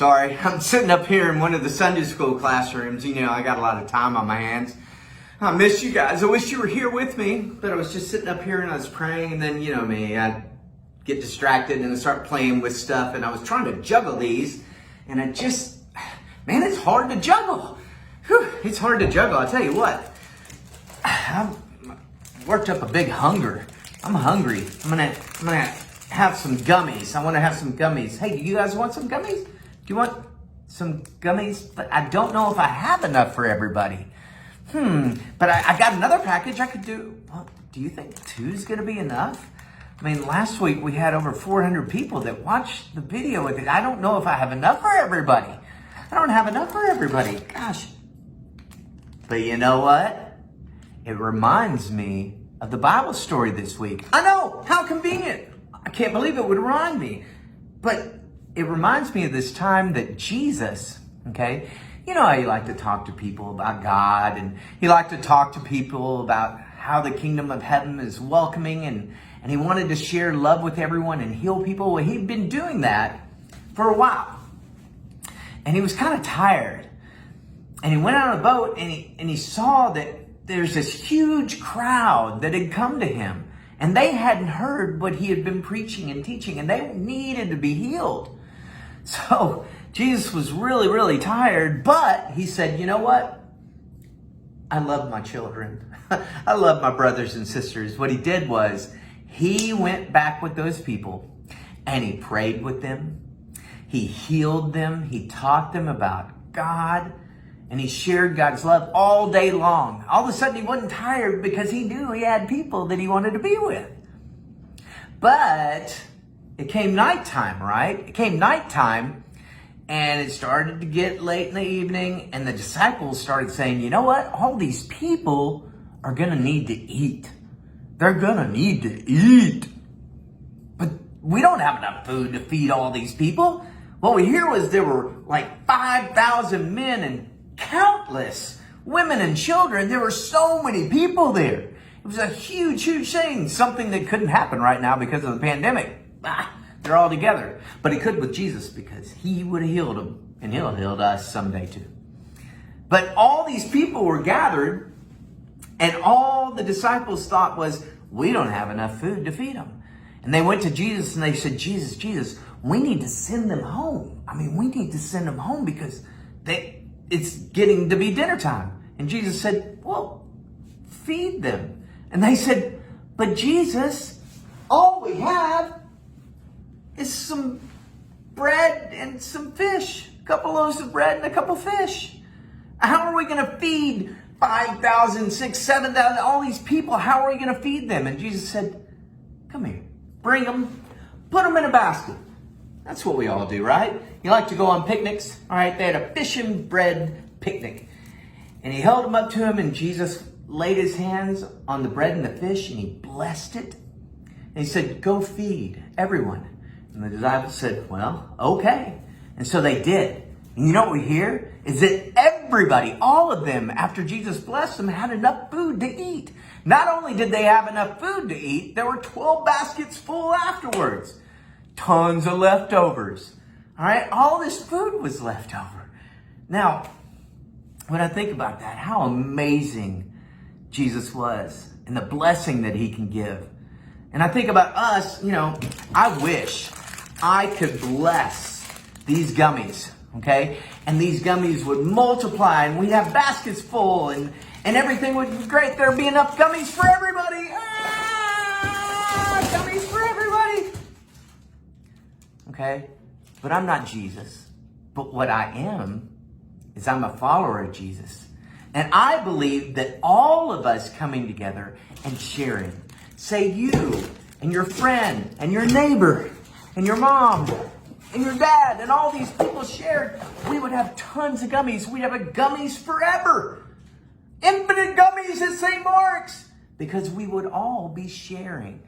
Sorry, I'm sitting up here in one of the Sunday school classrooms. You know, I got a lot of time on my hands. I miss you guys. I wish you were here with me, but I was just sitting up here and I was praying, and then, you know me, I'd get distracted and I start playing with stuff, and I was trying to juggle these, and I just, man, it's hard to juggle. Whew, it's hard to juggle, I'll tell you what. I've worked up a big hunger. I'm hungry. I'm gonna have some gummies. I want to have some gummies. Hey, do you guys want some gummies? Do you want some gummies? But I don't know if I have enough for everybody. But I got another package I could do. Well, do you think 2 is going to be enough? I mean, last week we had over 400 people that watched the video with it. I don't know if I have enough for everybody. I don't have enough for everybody. Gosh. But you know what? It reminds me of the Bible story this week. I know, how convenient. I can't believe it would remind me. But it reminds me of this time that Jesus, okay, you know how you like to talk to people about God, and you like to talk to people about how the kingdom of heaven is welcoming, and he wanted to share love with everyone and heal people. Well, he'd been doing that for a while. And he was kind of tired. And he went out on a boat, and he saw that there's this huge crowd that had come to him. And they hadn't heard what he had been preaching and teaching, and they needed to be healed. So Jesus was really, really tired, but he said, you know what? I love my children. I love my brothers and sisters. What he did was he went back with those people and he prayed with them. He healed them. He taught them about God, and he shared God's love all day long. All of a sudden he wasn't tired because he knew he had people that he wanted to be with. But it came nighttime, right? It came nighttime, and it started to get late in the evening, and the disciples started saying, you know what? All these people are going to need to eat. They're going to need to eat. But we don't have enough food to feed all these people. What we hear was there were like 5,000 men and countless women and children. There were so many people there. It was a huge, huge thing. Something that couldn't happen right now because of the pandemic. They're all together. But he could with Jesus, because he would have healed them, and he'll heal us someday too. But all these people were gathered, and all the disciples thought was, we don't have enough food to feed them. And they went to Jesus and they said, Jesus, we need to send them home. I mean, we need to send them home because it's getting to be dinner time. And Jesus said, well, feed them. And they said, but Jesus, all we have is some bread and some fish. A couple loaves of bread and a couple fish. How are we going to feed 5,000, 6,000, 7,000, all these people? How are we going to feed them? And Jesus said, come here, bring them, put them in a basket. That's what we all do, right? You like to go on picnics? All right, they had a fish and bread picnic. And he held them up to him, and Jesus laid his hands on the bread and the fish, and he blessed it. And he said, go feed everyone. And the disciples said, well, okay. And so they did. And you know what we hear? Is that everybody, all of them, after Jesus blessed them, had enough food to eat. Not only did they have enough food to eat, there were 12 baskets full afterwards. Tons of leftovers. All right, all this food was left over. Now, when I think about that, how amazing Jesus was and the blessing that he can give. And I think about us, you know, I wish I could bless these gummies, okay? And these gummies would multiply, and we'd have baskets full, and everything would be great. There'd be enough gummies for everybody. Gummies for everybody. Okay? But I'm not Jesus. But what I am is I'm a follower of Jesus. And I believe that all of us coming together and sharing, say you and your friend and your neighbor and your mom and your dad and all these people shared, we would have tons of gummies. We'd have a gummies forever. Infinite gummies at St. Mark's. Because we would all be sharing.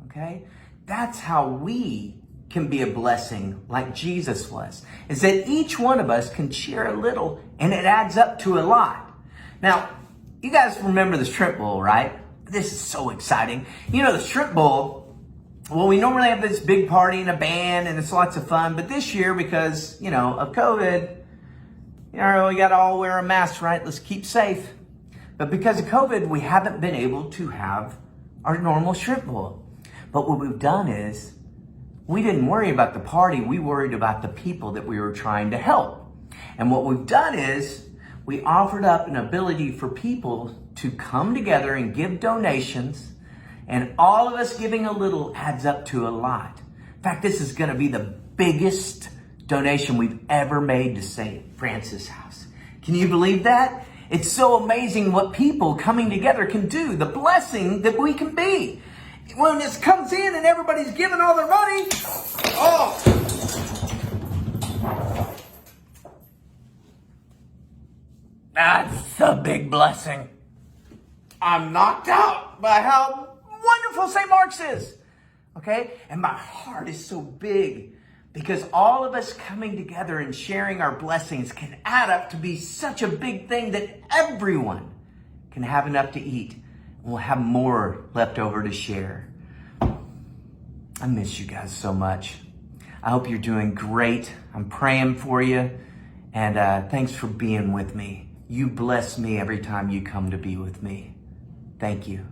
Okay? That's how we can be a blessing like Jesus was. Is that each one of us can share a little, and it adds up to a lot. Now, you guys remember the Shrimp Bowl, right? This is so exciting. You know, the Shrimp Bowl Well, we normally have this big party and a band and it's lots of fun, but this year, because, of COVID, we got to all wear a mask, right? Let's keep safe. But because of COVID, we haven't been able to have our normal shrimp bowl. But what we've done is, we didn't worry about the party, we worried about the people that we were trying to help. And what we've done is, we offered up an ability for people to come together and give donations, and all of us giving a little adds up to a lot. In fact, this is going to be the biggest donation we've ever made to St. Francis House. Can you believe that? It's so amazing what people coming together can do, the blessing that we can be. When this comes in and everybody's giving all their money, that's a big blessing. I'm knocked out by how wonderful St. Mark's is. Okay? And my heart is so big because all of us coming together and sharing our blessings can add up to be such a big thing that everyone can have enough to eat. And we'll have more left over to share. I miss you guys so much. I hope you're doing great. I'm praying for you. And thanks for being with me. You bless me every time you come to be with me. Thank you.